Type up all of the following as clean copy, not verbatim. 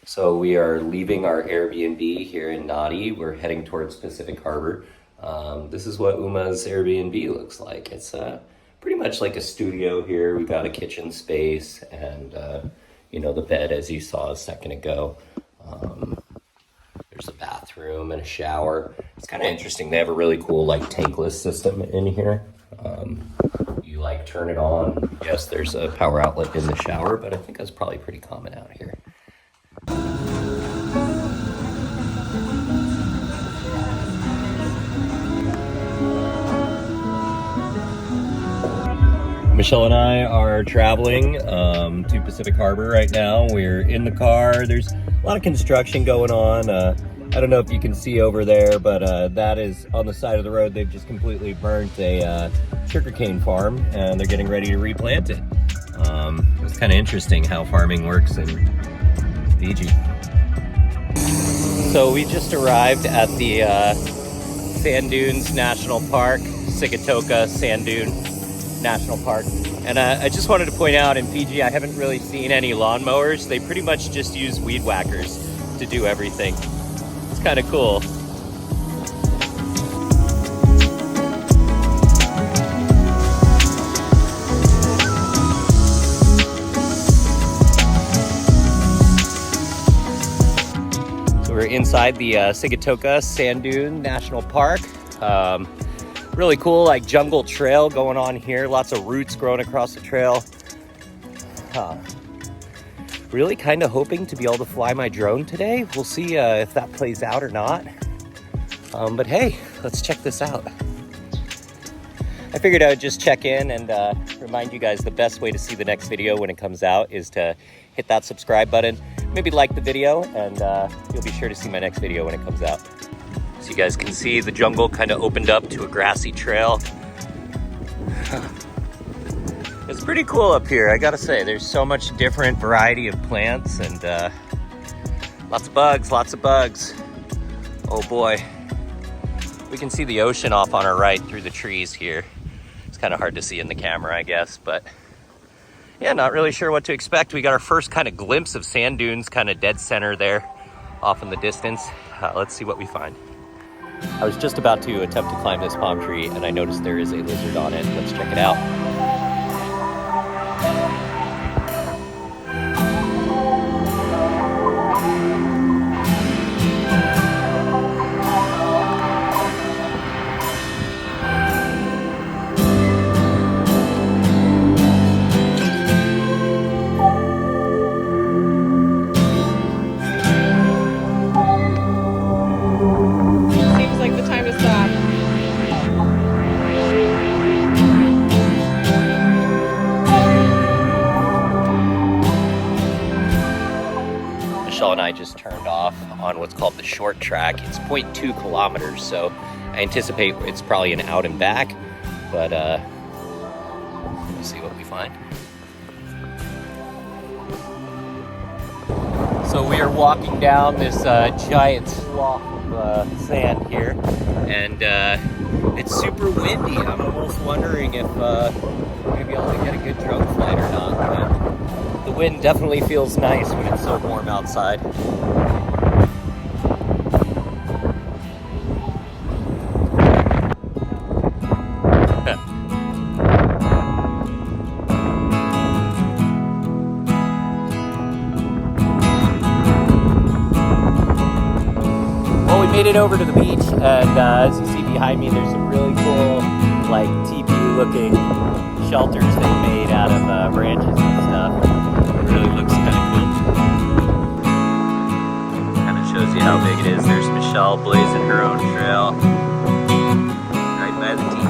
So we are leaving our Airbnb here in Nadi. We're heading towards Pacific Harbor. This is what Uma's Airbnb looks like. It's pretty much like a studio here. We've got a kitchen space and, the bed as you saw a second ago. There's a bathroom and a shower. It's kind of interesting. They have a really cool tankless system in here. You turn it on. Yes, there's a power outlet in the shower, but I think that's probably pretty common out here. Michelle and I are traveling to Pacific Harbor right now. We're in the car. There's a lot of construction going on. I don't know if you can see over there, but that is on the side of the road. They've just completely burnt a sugarcane farm, and they're getting ready to replant it. It's kind of interesting how farming works in Fiji. So we just arrived at the Sand Dunes National Park, Sigatoka Sand Dune National Park. And I just wanted to point out, in Fiji, I haven't really seen any lawnmowers. They pretty much just use weed whackers to do everything. It's kind of cool. So we're inside the Sigatoka Sand Dune National Park. Really cool, jungle trail going on here. Lots of roots growing across the trail. Really kind of hoping to be able to fly my drone today. We'll see if that plays out or not. But hey, let's check this out. I figured I would just check in and remind you guys the best way to see the next video when it comes out is to hit that subscribe button. Maybe like the video, and you'll be sure to see my next video when it comes out. So you guys can see the jungle kind of opened up to a grassy trail. It's pretty cool up here, I gotta say. There's so much different variety of plants and lots of bugs. Oh boy. We can see the ocean off on our right through the trees here. It's kind of hard to see in the camera, I guess, but yeah, not really sure what to expect. We got our first kind of glimpse of sand dunes, kind of dead center there off in the distance. Let's see what we find. I was just about to attempt to climb this palm tree and I noticed there is a lizard on it. Let's check it out. And I just turned off on what's called the short track. It's 0.2 kilometers, so I anticipate it's probably an out and back, but we'll see what we find. So we are walking down this giant swath of sand here, and it's super windy. I'm almost wondering if we're gonna be able to get a good drone flight or not. But the wind definitely feels nice when it's so warm outside. Well, we made it over to the beach, and as you see behind me, there's some really cool, teepee-looking shelters they made out of branches and stuff. It really looks kind of cool. Kind of shows you how big it is. There's Michelle blazing her own trail right by the teepees.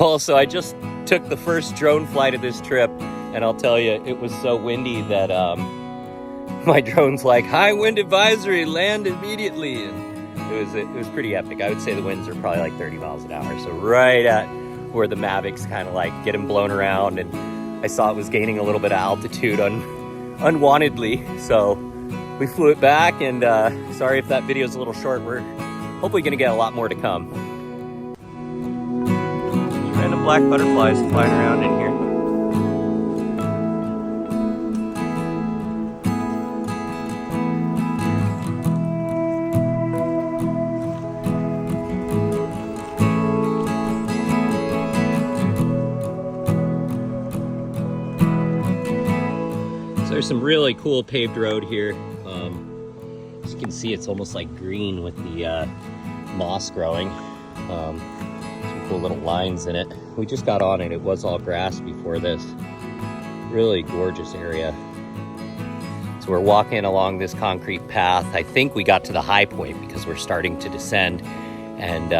Also, I just took the first drone flight of this trip, and I'll tell you, it was so windy that my drone's like, high wind advisory, land immediately. And it was pretty epic. I would say the winds are probably like 30 miles an hour. So right at where the Mavics kind of like get them blown around, and I saw it was gaining a little bit of altitude unwantedly. So we flew it back, and sorry if that video is a little short. We're hopefully gonna get a lot more to come. Random black butterflies flying around in here. So there's some really cool paved road here. As you can see, it's almost like green with the moss growing. Some cool little lines in it. We just got on it. It was all grass before this. Really gorgeous area. So we're walking along this concrete path. I think we got to the high point because we're starting to descend. And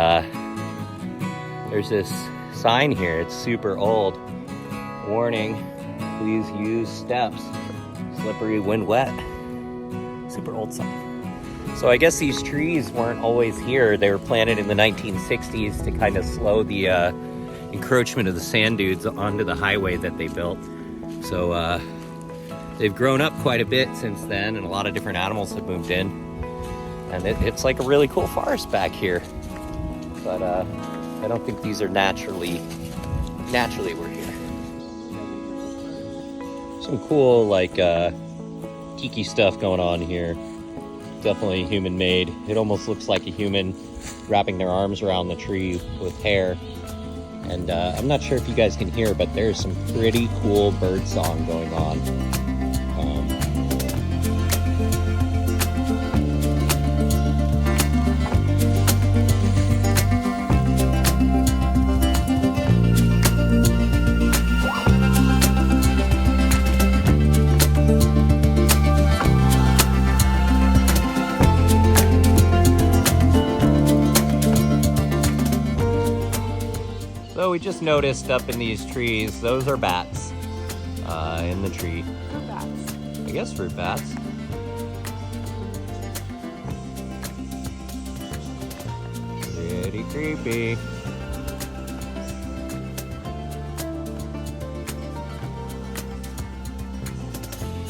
there's this sign here. It's super old. Warning, please use steps. Slippery when wet. Super old sign. So I guess these trees weren't always here. They were planted in the 1960s to kind of slow the encroachment of the sand dunes onto the highway that they built. So they've grown up quite a bit since then, and a lot of different animals have moved in. And it's like a really cool forest back here. But I don't think these are naturally we're here. Some cool like tiki stuff going on here. Definitely human made. It almost looks like a human wrapping their arms around the tree with hair. And I'm not sure if you guys can hear, but there's some pretty cool bird song going on. So we just noticed up in these trees, those are bats in the tree. Fruit bats. I guess fruit bats. Pretty creepy.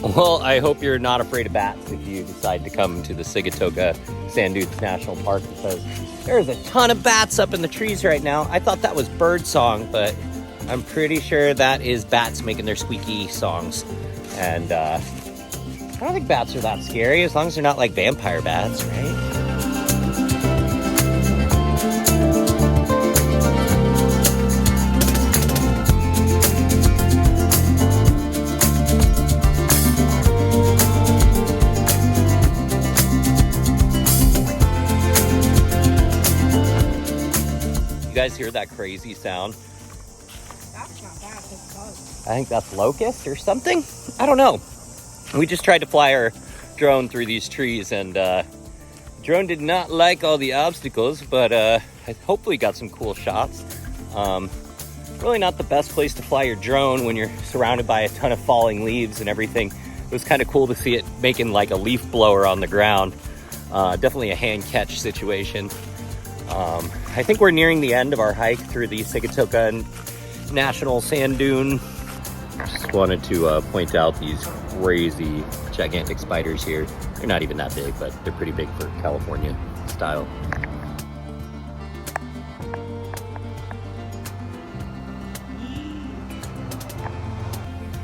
Well, I hope you're not afraid of bats if you decide to come to the Sigatoka Sand Dunes National Park, because there's a ton of bats up in the trees right now. I thought that was bird song, but I'm pretty sure that is bats making their squeaky songs. And I don't think bats are that scary, as long as they're not like vampire bats, right? You guys hear that crazy sound? That's not bad, it's bugs. I think that's locust or something. I don't know. We just tried to fly our drone through these trees, and drone did not like all the obstacles, but I hopefully got some cool shots. Really not the best place to fly your drone when you're surrounded by a ton of falling leaves and everything. It was kind of cool to see it making like a leaf blower on the ground. Definitely a hand catch situation. I think we're nearing the end of our hike through the Sigatoka National Sand Dune. Just wanted to point out these crazy gigantic spiders here. They're not even that big, but they're pretty big for California style.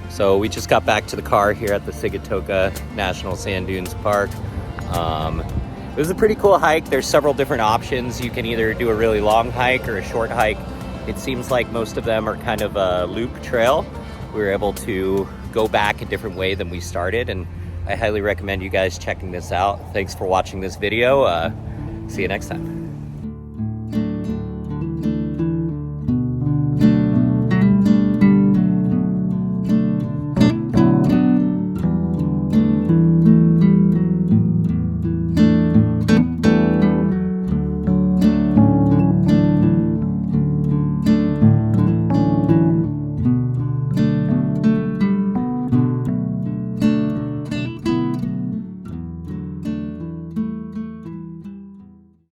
So we just got back to the car here at the Sigatoka National Sand Dunes Park. It was a pretty cool hike. There's several different options. You can either do a really long hike or a short hike. It seems like most of them are kind of a loop trail. We were able to go back a different way than we started, and I highly recommend you guys checking this out. Thanks for watching this video. See you next time.